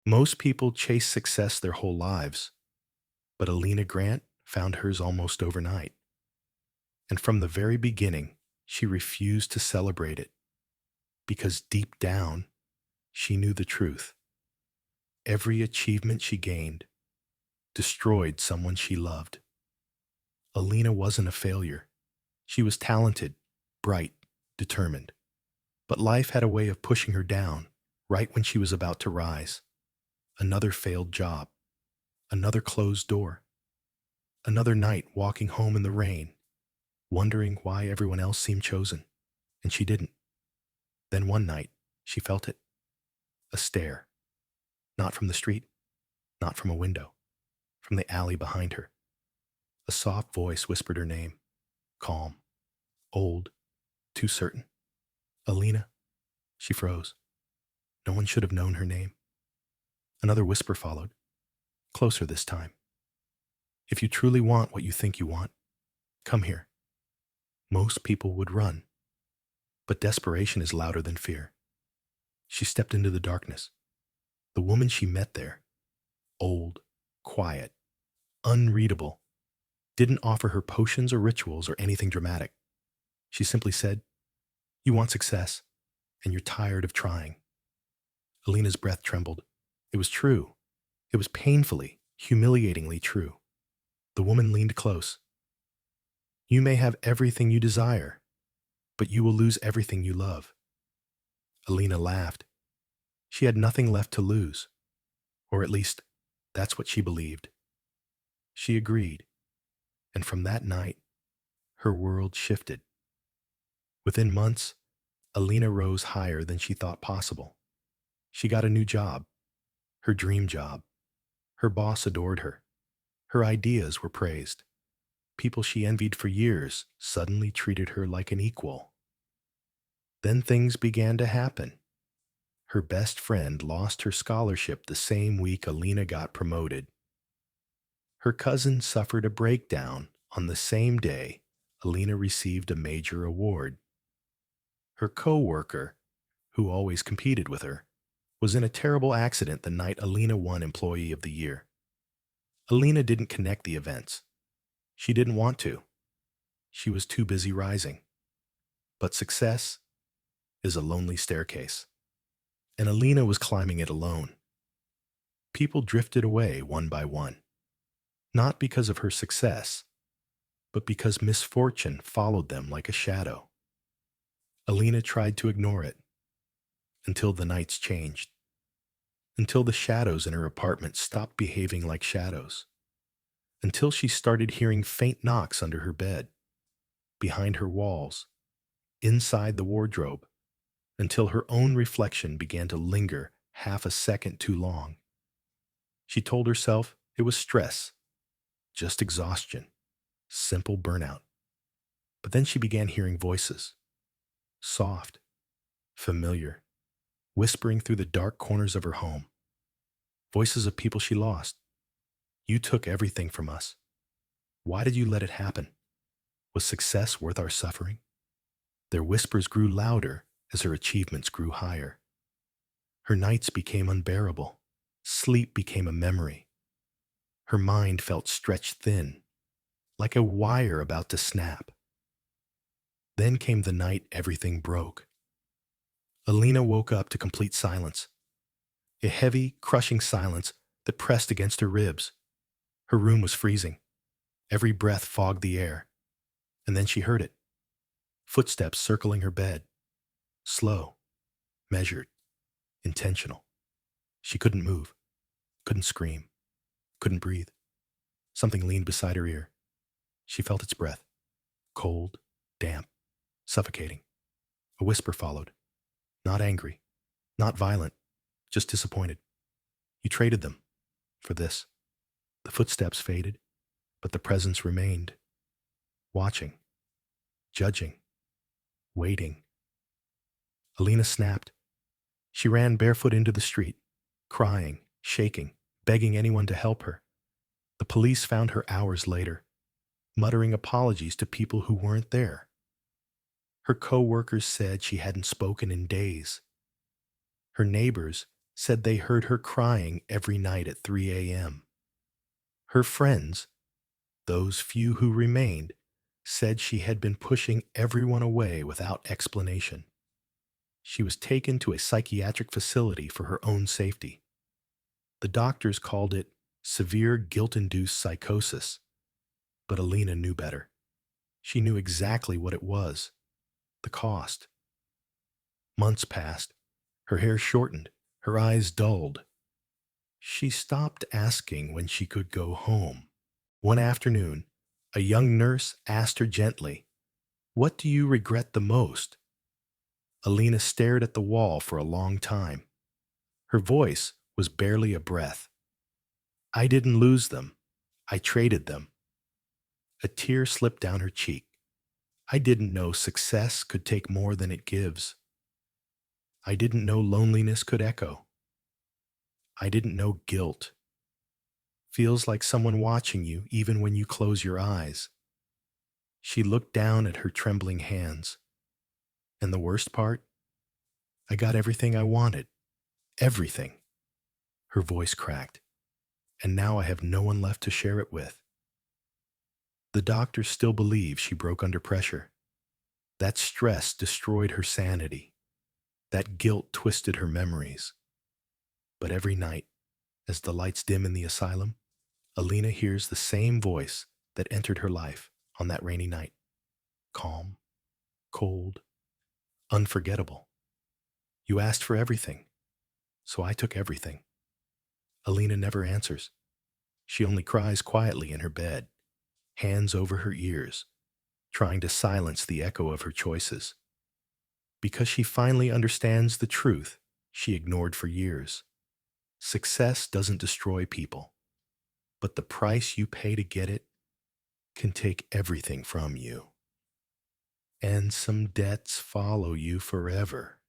Most people chase success their whole lives, but Alina Grant found hers almost overnight. And from the very beginning, she refused to celebrate it because deep down, she knew the truth. Every achievement she gained destroyed someone she loved. Alina wasn't a failure. She was talented, bright, determined. But life had a way of pushing her down right when she was about to rise. Another failed job, another closed door, another night walking home in the rain, wondering why everyone else seemed chosen, and she didn't. Then one night, she felt it. A stare. Not from the street, not from a window, from the alley behind her. A soft voice whispered her name. Calm, old, too certain. Alina. She froze. No one should have known her name. Another whisper followed, closer this time. If you truly want what you think you want, come here. Most people would run, but desperation is louder than fear. She stepped into the darkness. The woman she met there, old, quiet, unreadable, didn't offer her potions or rituals or anything dramatic. She simply said, "You want success, and you're tired of trying." Alina's breath trembled. It was true. It was painfully, humiliatingly true. The woman leaned close. "You may have everything you desire, but you will lose everything you love." Alina laughed. She had nothing left to lose, or at least, that's what she believed. She agreed, and from that night, her world shifted. Within months, Alina rose higher than she thought possible. She got a new job, her dream job. Her boss adored her. Her ideas were praised. People she envied for years suddenly treated her like an equal. Then things began to happen. Her best friend lost her scholarship the same week Alina got promoted. Her cousin suffered a breakdown on the same day Alina received a major award. Her co-worker, who always competed with her, was in a terrible accident the night Alina won Employee of the Year. Alina didn't connect the events. She didn't want to. She was too busy rising. But success is a lonely staircase, and Alina was climbing it alone. People drifted away one by one, not because of her success, but because misfortune followed them like a shadow. Alina tried to ignore it, until the nights changed, until the shadows in her apartment stopped behaving like shadows, until she started hearing faint knocks under her bed, behind her walls, inside the wardrobe, until her own reflection began to linger half a second too long. She told herself it was stress, just exhaustion, simple burnout. But then she began hearing voices, soft, familiar, whispering through the dark corners of her home. Voices of people she lost. "You took everything from us. Why did you let it happen? Was success worth our suffering?" Their whispers grew louder as her achievements grew higher. Her nights became unbearable. Sleep became a memory. Her mind felt stretched thin, like a wire about to snap. Then came the night everything broke. Alina woke up to complete silence, a heavy, crushing silence that pressed against her ribs. Her room was freezing. Every breath fogged the air. And then she heard it. Footsteps circling her bed. Slow, measured, intentional. She couldn't move, couldn't scream, couldn't breathe. Something leaned beside her ear. She felt its breath. Cold, damp, suffocating. A whisper followed. Not angry, not violent, just disappointed. "You traded them for this." The footsteps faded, but the presence remained. Watching, judging, waiting. Alina snapped. She ran barefoot into the street, crying, shaking, begging anyone to help her. The police found her hours later, muttering apologies to people who weren't there. Her co-workers said she hadn't spoken in days. Her neighbors said they heard her crying every night at 3 a.m. Her friends, those few who remained, said she had been pushing everyone away without explanation. She was taken to a psychiatric facility for her own safety. The doctors called it severe guilt-induced psychosis, but Alina knew better. She knew exactly what it was, the cost. Months passed. Her hair shortened, her eyes dulled. She stopped asking when she could go home. One afternoon, a young nurse asked her gently, "What do you regret the most?" Alina stared at the wall for a long time. Her voice was barely a breath. "I didn't lose them. I traded them." A tear slipped down her cheek. "I didn't know success could take more than it gives. I didn't know loneliness could echo. I didn't know guilt feels like someone watching you even when you close your eyes." She looked down at her trembling hands. "And the worst part? I got everything I wanted. Everything." Her voice cracked. "And now I have no one left to share it with." The doctors still believe she broke under pressure. That stress destroyed her sanity. That guilt twisted her memories. But every night, as the lights dim in the asylum, Alina hears the same voice that entered her life on that rainy night. Calm, cold, unforgettable. "You asked for everything, so I took everything." Alina never answers. She only cries quietly in her bed, hands over her ears, trying to silence the echo of her choices. Because she finally understands the truth she ignored for years. Success doesn't destroy people, but the price you pay to get it can take everything from you. And some debts follow you forever.